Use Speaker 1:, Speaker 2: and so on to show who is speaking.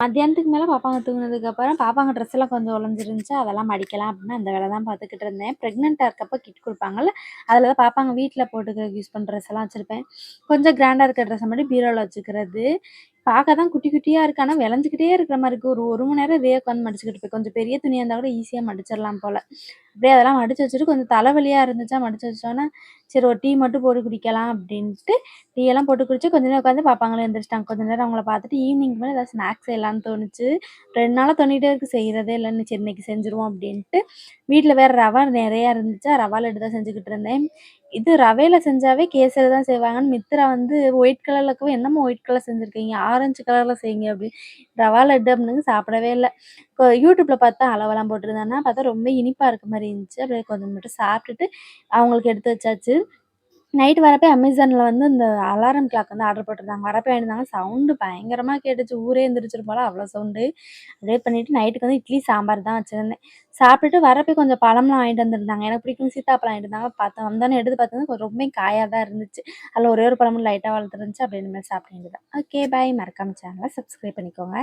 Speaker 1: மத்தியானத்துக்கு மேல பாப்பாங்க தூங்குனதுக்கப்புறம் பாப்பாங்க ட்ரெஸ் எல்லாம் கொஞ்சம் ஒளிஞ்சிருந்துச்சு. அதெல்லாம் மடிக்கலாம் அப்படின்னு அந்த வேலை தான் பார்த்துக்கிட்டு இருந்தேன். பிரெக்னன்ட்டா இருக்கப்போ கிட் குடுப்பாங்கல்ல, அதில தான் பாப்பாங்க வீட்ல போட்டுக்க யூஸ் பண்ற ட்ரெஸ் எல்லாம் வச்சிருப்பேன். கொஞ்சம் கிராண்டா இருக்க ட்ரெஸ்ஸ மட்டும் பீரோல வச்சுக்கிறது. பார்க்க தான் குட்டி குட்டியா இருக்கு. ஆனா விளஞ்சுக்கிட்டே இருக்கிற மாரி இருக்கு. ஒரு 1 மணி நேரம் இதே உட்காந்து மடிச்சுக்கிட்டு இருப்பேன். கொஞ்சம் பெரிய துணியா இருந்தா கூட ஈஸியா மடிச்சிடலாம் போல. அப்படியே அதெல்லாம் மடிச்சு வச்சுட்டு கொஞ்சம் தலைவலியா இருந்துச்சா மடிச்சு வச்சோன்னே, சரி ஒரு டீ மட்டும் போட்டு குடிக்கலாம் அப்படின்ட்டு, டீ எல்லாம் போட்டு குடிச்சு கொஞ்ச நேரம் உட்காந்து பாப்பாங்களும் எந்திரிச்சுட்டாங்க. கொஞ்ச நேரம் அவங்கள பார்த்துட்டு ஈவினிங் மேல ஏதாவது ஸ்நாக்ஸ் செய்யலான்னு தோணுச்சு. 2 நாளா தோணிட்டே இருக்கு செய்றதே இல்லன்னு. சரி இன்னைக்கு செஞ்சுருவோம் அப்படின்ட்டு, வீட்ல வேற ரவ நெறையா இருந்துச்சா, ரவா லட்டு தான் செஞ்சுக்கிட்டு இருந்தேன். இது ரவையில செஞ்சாவே கேசரி தான் செய்வாங்கன்னு மித்ரா வந்து ஒயிட் கலர்ல இருக்கவும், "என்னம்மா ஒயிட் கலர் செஞ்சிருக்கீங்க? ஆரஞ்சு கலர்ல செய்யுங்க" அப்படின்னு. ரவா லட்டு அப்படின்னது சாப்பிடவே இல்ல. யூடியூப்ல பார்த்தா அளவெல்லாம் போட்டிருந்தானா, பார்த்தா ரொம்ப இனிப்பா இருக்க மாரி இருந்துச்சு. அப்படியே கொஞ்சம் மட்டும் சாப்பிட்டுட்டு அவங்களுக்கு எடுத்து வச்சாச்சு. நைட் வரப்ப அமேசான்ல வந்து இந்த அலாரம் கிளாக் வந்து ஆர்டர் போட்டிருந்தாங்க. வரப்ப வாங்கியிருந்தாங்க. சவுண்டு பயங்கரமா கேட்டுச்சு. ஊரே எந்திரிச்சிரும் போல அவ்வளோ சவுண்டு. அப்படியே பண்ணிட்டு நைட்டுக்கு வந்து இட்லி, சாம்பார் தான் வச்சிருந்தேன். சாப்பிட்டுட்டு வரப்ப கொஞ்சம் பழம்லாம் வாங்கிட்டு வந்திருந்தாங்க. எனக்கு பிடிக்கும் சீத்தாப்பழம் வாங்கிட்டு வந்தாங்க. பார்த்தேன் வந்தோனே எடுத்து பார்த்தா ரொம்பவே காயா தான் இருந்துச்சு. அதில ஒரே ஒரு பழம் லைட்டா வளர்ந்துருந்துச்சு. அப்படியே இனிமேல் சாப்பிட வேண்டியது தான். Okay bye. மறக்காம சேனல சப்ஸ்கிரைப் பண்ணிக்கோங்க.